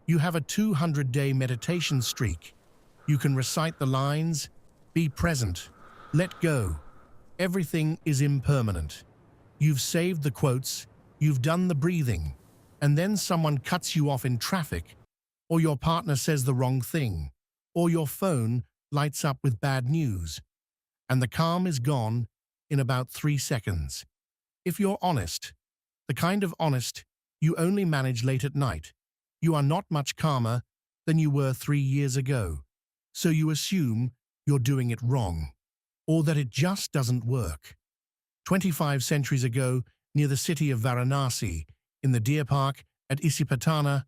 You have a 200-day meditation streak. You can recite the lines, be present, let go. Everything is impermanent. You've saved the quotes, you've done the breathing, and then someone cuts you off in traffic, or your partner says the wrong thing, or your phone lights up with bad news, and the calm is gone in about 3 seconds. If you're honest, the kind of honest you only manage late at night, you are not much calmer than you were 3 years ago, so you assume you're doing it wrong, or that it just doesn't work. 25 centuries ago, near the city of Varanasi, in the deer park at Isipatana,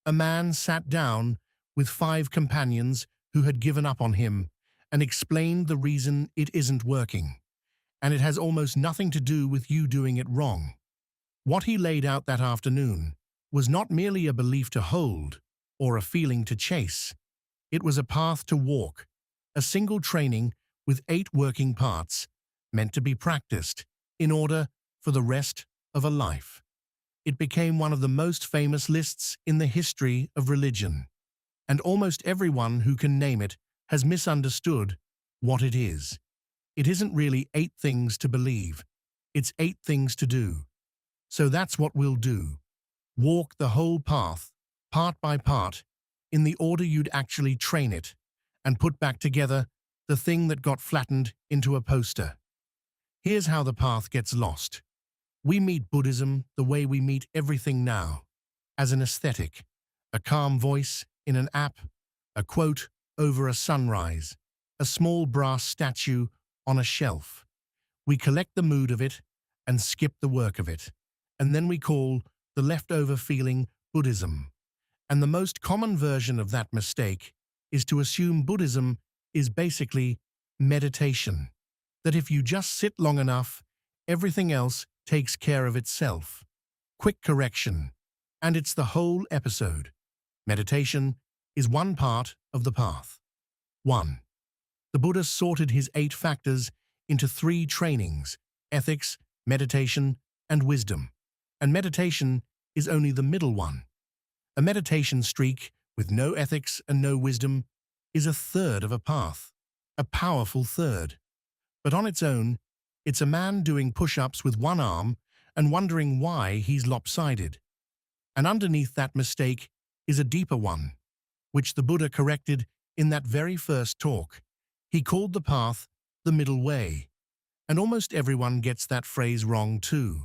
a man sat down with 5 companions who had given up on him and explained the reason it isn't working. And it has almost nothing to do with you doing it wrong. What he laid out that afternoon was not merely a belief to hold or a feeling to chase. It was a path to walk, a single training with 8 working parts meant to be practiced in order for the rest of a life. It became one of the most famous lists in the history of religion, and almost everyone who can name it has misunderstood what it is. It isn't really 8 things to believe, it's 8 things to do. So that's what we'll do. Walk the whole path, part by part, in the order you'd actually train it, and put back together the thing that got flattened into a poster. Here's how the path gets lost. We meet Buddhism the way we meet everything now, as an aesthetic, a calm voice in an app, a quote over a sunrise, a small brass statue on a shelf. We collect the mood of it and skip the work of it, and then we call the leftover feeling Buddhism. And the most common version of that mistake is to assume Buddhism is basically meditation, that if you just sit long enough, everything else takes care of itself. Quick correction, and it's the whole episode. Meditation is one part of the path. 1. The Buddha sorted his 8 factors into 3 trainings: ethics, meditation, and wisdom. And meditation is only the middle one. A meditation streak with no ethics and no wisdom is a third of a path, a powerful third. But on its own, it's a man doing push-ups with one arm and wondering why he's lopsided. And underneath that mistake is a deeper one, which the Buddha corrected in that very first talk. He called the path the middle way, and almost everyone gets that phrase wrong too.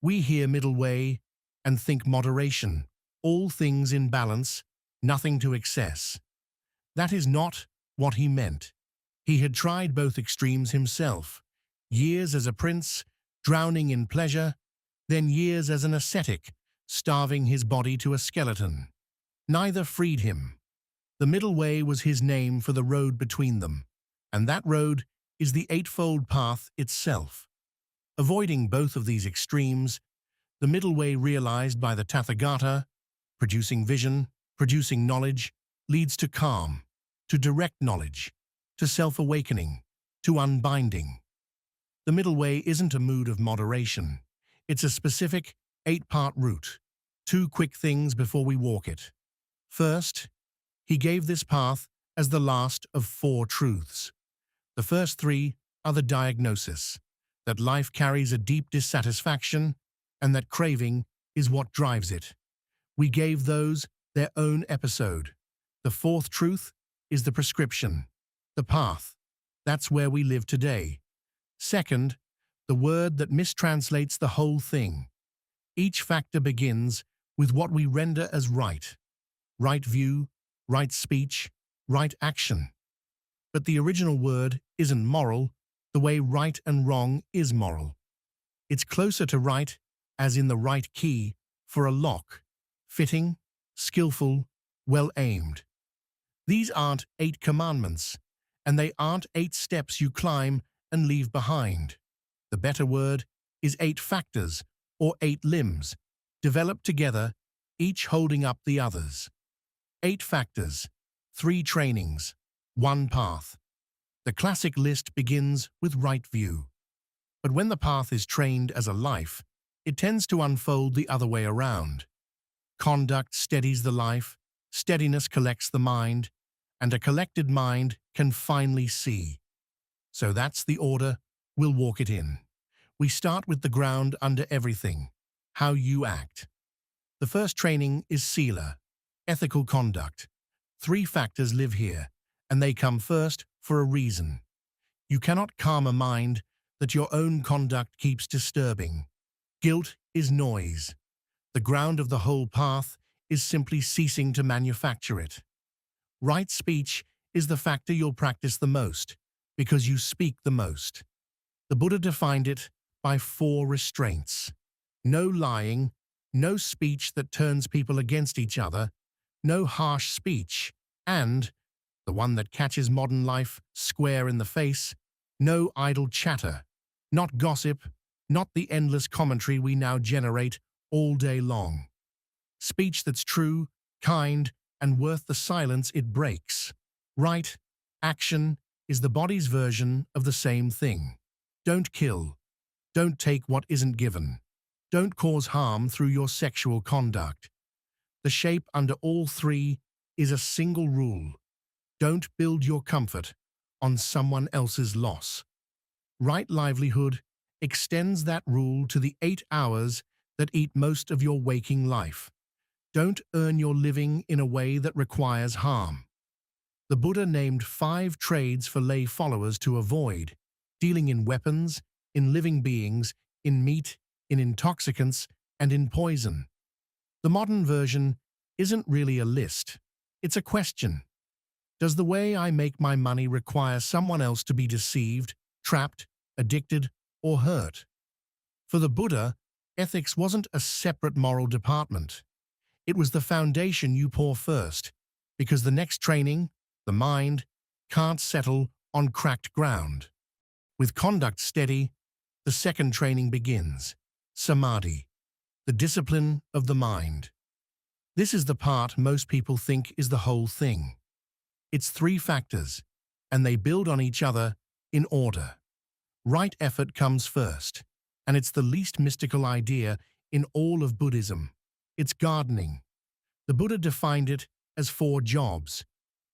We hear middle way and think moderation, all things in balance, nothing to excess. That is not what he meant. He had tried both extremes himself, years as a prince, drowning in pleasure, then years as an ascetic, starving his body to a skeleton. Neither freed him. The middle way was his name for the road between them, and that road is the Eightfold Path itself. Avoiding both of these extremes, the middle way realized by the Tathagata, producing vision, producing knowledge, leads to calm, to direct knowledge, to self-awakening, to unbinding. The middle way isn't a mood of moderation. It's a specific 8-part route. 2 quick things before we walk it. First, he gave this path as the last of 4 truths. The first 3 are the diagnosis, that life carries a deep dissatisfaction and that craving is what drives it. We gave those their own episode. The 4th truth is the prescription, the path. That's where we live today. Second, the word that mistranslates the whole thing. Each factor begins with what we render as right. Right view, right speech, right action. But the original word isn't moral the way right and wrong is moral. It's closer to right as in the right key for a lock, fitting, skillful, well-aimed. These aren't 8 commandments, and they aren't 8 steps you climb and leave behind. The better word is 8 factors, or 8 limbs, developed together, each holding up the others. 8 factors, 3 trainings, 1 path. The classic list begins with right view. But when the path is trained as a life, it tends to unfold the other way around. Conduct steadies the life, steadiness collects the mind, and a collected mind can finally see. So that's the order, we'll walk it in. We start with the ground under everything, how you act. The first training is Sīla, ethical conduct. 3 factors live here, and they come first for a reason. You cannot calm a mind that your own conduct keeps disturbing. Guilt is noise. The ground of the whole path is simply ceasing to manufacture it. Right speech is the factor you'll practice the most, because you speak the most. The Buddha defined it by 4 restraints. No lying, no speech that turns people against each other, no harsh speech, and, the one that catches modern life square in the face, no idle chatter, not gossip, not the endless commentary we now generate all day long. Speech that's true, kind, and worth the silence it breaks. Right action is the body's version of the same thing. Don't kill. Don't take what isn't given. Don't cause harm through your sexual conduct. The shape under all 3 is a single rule. Don't build your comfort on someone else's loss. Right livelihood extends that rule to the 8 hours that eat most of your waking life. Don't earn your living in a way that requires harm. The Buddha named 5 trades for lay followers to avoid: dealing in weapons, in living beings, in meat, in intoxicants, and in poison. The modern version isn't really a list. It's a question. Does the way I make my money require someone else to be deceived, trapped, addicted, or hurt? For the Buddha, ethics wasn't a separate moral department. It was the foundation you pour first, because the next training, the mind, can't settle on cracked ground. With conduct steady, the second training begins: Samādhi, the discipline of the mind. This is the part most people think is the whole thing. It's 3 factors, and they build on each other in order. Right effort comes first, and it's the least mystical idea in all of Buddhism. It's gardening. The Buddha defined it as 4 jobs: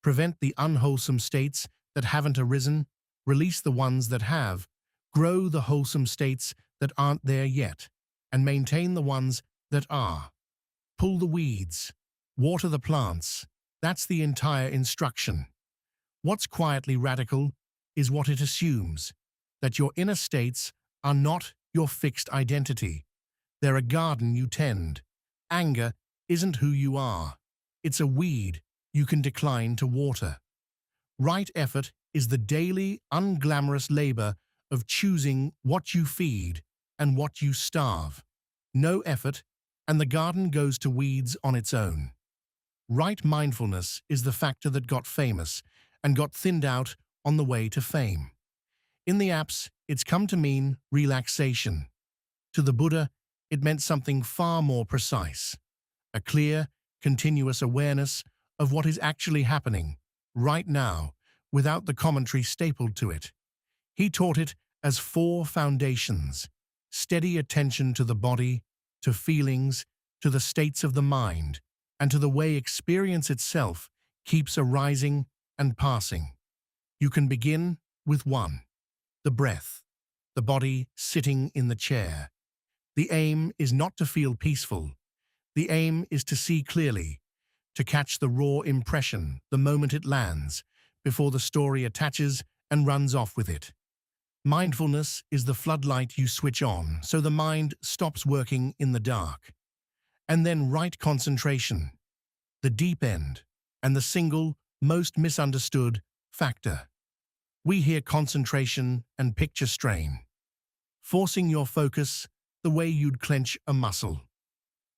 prevent the unwholesome states that haven't arisen, release the ones that have, grow the wholesome states that aren't there yet, and maintain the ones that are. Pull the weeds, water the plants. That's the entire instruction. What's quietly radical is what it assumes, that your inner states are not your fixed identity. They're a garden you tend. Anger isn't who you are. It's a weed you can decline to water. Right effort is the daily, unglamorous labor of choosing what you feed and what you starve. No effort, and the garden goes to weeds on its own. Right mindfulness is the factor that got famous and got thinned out on the way to fame. In the apps, it's come to mean relaxation. To the Buddha, it meant something far more precise: a clear, continuous awareness of what is actually happening right now, without the commentary stapled to it. He taught it as 4 foundations: steady attention to the body, to feelings, to the states of the mind, and to the way experience itself keeps arising and passing. You can begin with 1. The breath, the body sitting in the chair. The aim is not to feel peaceful. The aim is to see clearly, to catch the raw impression the moment it lands, before the story attaches and runs off with it. Mindfulness is the floodlight you switch on so the mind stops working in the dark. And then right concentration, the deep end, and the single, most misunderstood factor. We hear concentration and picture strain. Forcing your focus the way you'd clench a muscle.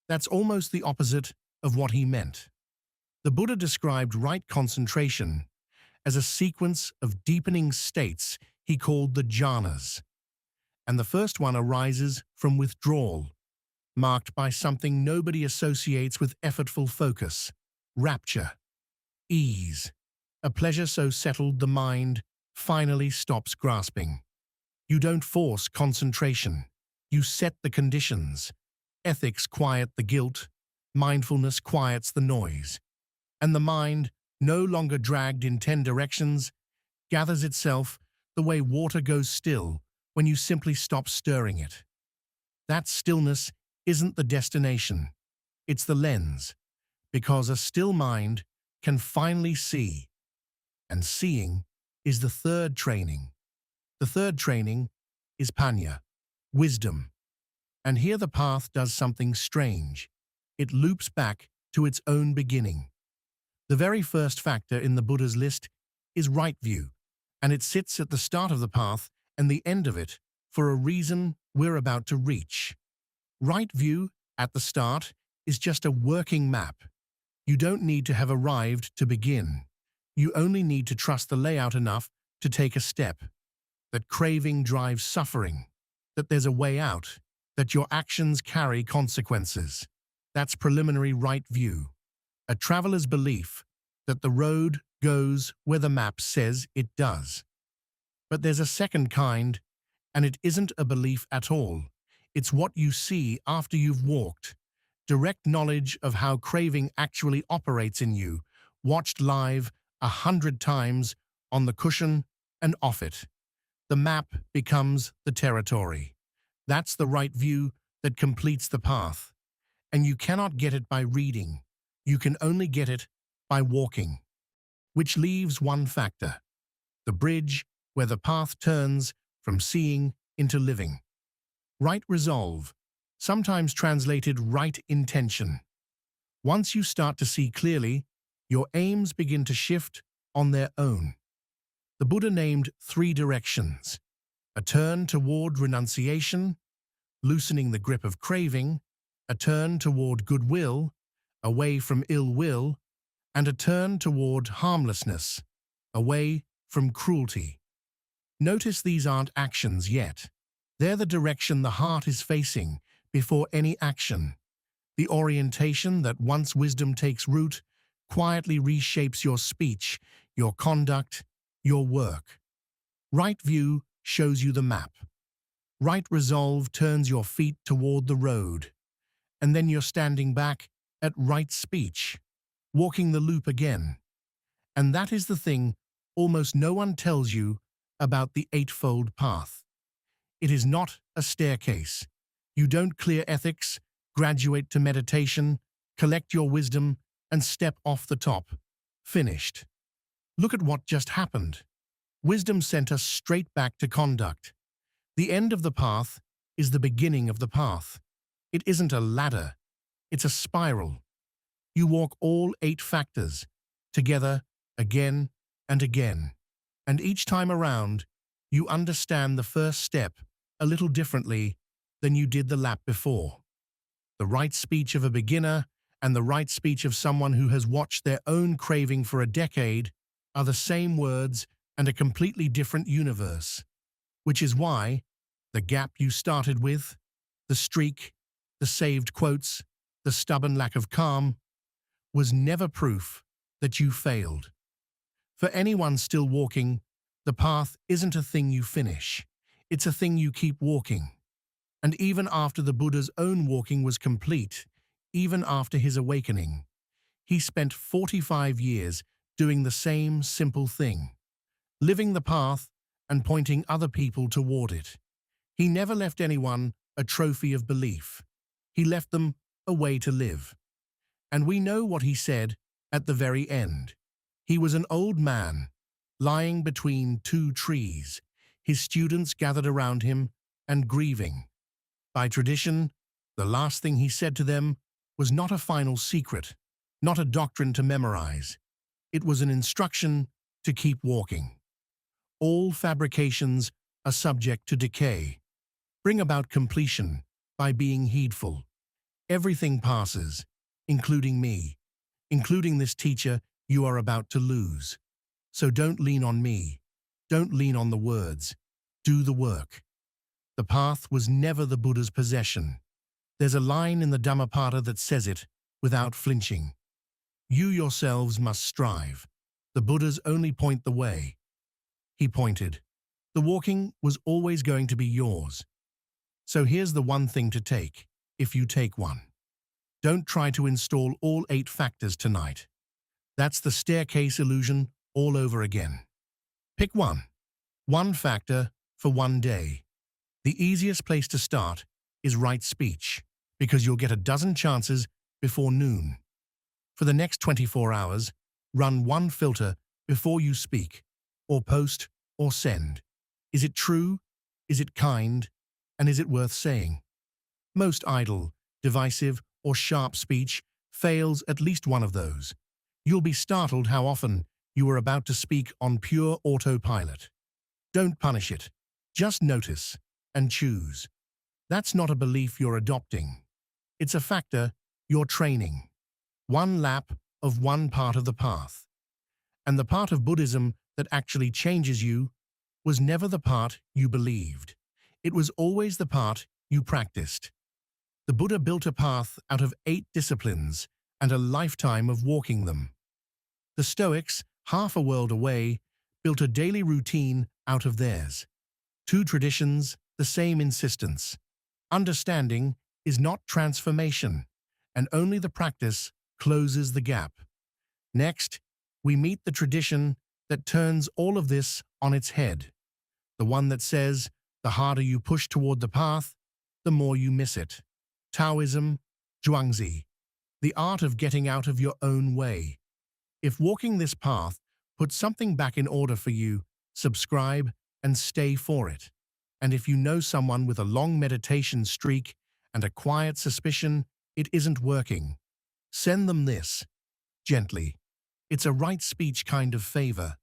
That's almost the opposite of what he meant. The Buddha described right concentration as a sequence of deepening states he called the jhanas. And the first one arises from withdrawal, marked by something nobody associates with effortful focus: rapture, ease, a pleasure so settled the mind finally stops grasping. You don't force concentration. You set the conditions. Ethics quiet the guilt. mindfulness quiets the noise, and the mind, no longer dragged in 10 directions, gathers itself the way water goes still when you simply stop stirring it. That stillness isn't the destination, it's the lens, because a still mind can finally see, and seeing is the third training. The third training is Paññā, wisdom. And here the path does something strange. It loops back to its own beginning. The very first factor in the Buddha's list is right view, and it sits at the start of the path and the end of it for a reason we're about to reach. Right view, at the start, is just a working map. You don't need to have arrived to begin. You only need to trust the layout enough to take a step. That craving drives suffering, that there's a way out, that your actions carry consequences. That's preliminary right view. A traveler's belief that the road goes where the map says it does. But there's a second kind, and it isn't a belief at all. It's what you see after you've walked. Direct knowledge of how craving actually operates in you, watched live 100 times on the cushion and off it. The map becomes the territory. That's the right view that completes the path. And you cannot get it by reading. You can only get it by walking. Which leaves one factor, the bridge where the path turns from seeing into living. Right resolve, sometimes translated right intention. Once you start to see clearly, your aims begin to shift on their own. The Buddha named 3 directions: a turn toward renunciation, loosening the grip of craving, a turn toward goodwill, away from ill will, and a turn toward harmlessness, away from cruelty. Notice these aren't actions yet. They're the direction the heart is facing before any action. The orientation that, once wisdom takes root, quietly reshapes your speech, your conduct, your work. Right view shows you the map. Right resolve turns your feet toward the road. And then you're standing back at right speech, walking the loop again. And that is the thing almost no one tells you about the Eightfold Path. It is not a staircase. You don't clear ethics, graduate to meditation, collect your wisdom, and step off the top. Finished. Look at what just happened. Wisdom sent us straight back to conduct. The end of the path is the beginning of the path. It isn't a ladder. It's a spiral. You walk all 8 factors, together, again and again. And each time around, you understand the first step a little differently than you did the lap before. The right speech of a beginner and the right speech of someone who has watched their own craving for a decade are the same words and a completely different universe. Which is why the gap you started with, the streak, the saved quotes, the stubborn lack of calm, was never proof that you failed. For anyone still walking, the path isn't a thing you finish. It's a thing you keep walking. And even after the Buddha's own walking was complete, even after his awakening, he spent 45 years doing the same simple thing, living the path and pointing other people toward it. He never left anyone a trophy of belief. He left them a way to live. And we know what he said at the very end. He was an old man, lying between 2 trees, his students gathered around him and grieving. By tradition, the last thing he said to them was not a final secret, not a doctrine to memorize. It was an instruction to keep walking. All fabrications are subject to decay. Bring about completion by being heedful. Everything passes, including me, including this teacher you are about to lose. So don't lean on me. Don't lean on the words. Do the work. The path was never the Buddha's possession. There's a line in the Dhammapada that says it without flinching. You yourselves must strive. The Buddhas only point the way. He pointed. The walking was always going to be yours. So here's the one thing to take, if you take one. Don't try to install all 8 factors tonight. That's the staircase illusion all over again. Pick one factor for one day. The easiest place to start is right speech, because you'll get a dozen chances before noon. For the next 24 hours, run one filter before you speak, or post, or send. Is it true? Is it kind? And is it worth saying? Most idle, divisive, or sharp speech fails at least one of those. You'll be startled how often you are about to speak on pure autopilot. Don't punish it. Just notice and choose. That's not a belief you're adopting. It's a factor you're training. One lap of one part of the path. And the part of Buddhism that actually changes you was never the part you believed. It was always the part you practiced. The Buddha built a path out of 8 disciplines and a lifetime of walking them. The Stoics, half a world away, built a daily routine out of theirs. 2 traditions, the same insistence. Understanding is not transformation, and only the practice closes the gap. Next, we meet the tradition that turns all of this on its head. The one that says, the harder you push toward the path, the more you miss it. Taoism, Zhuangzi, the art of getting out of your own way. If walking this path puts something back in order for you, subscribe and stay for it. And if you know someone with a long meditation streak and a quiet suspicion it isn't working, send them this. Gently. It's a right speech kind of favor.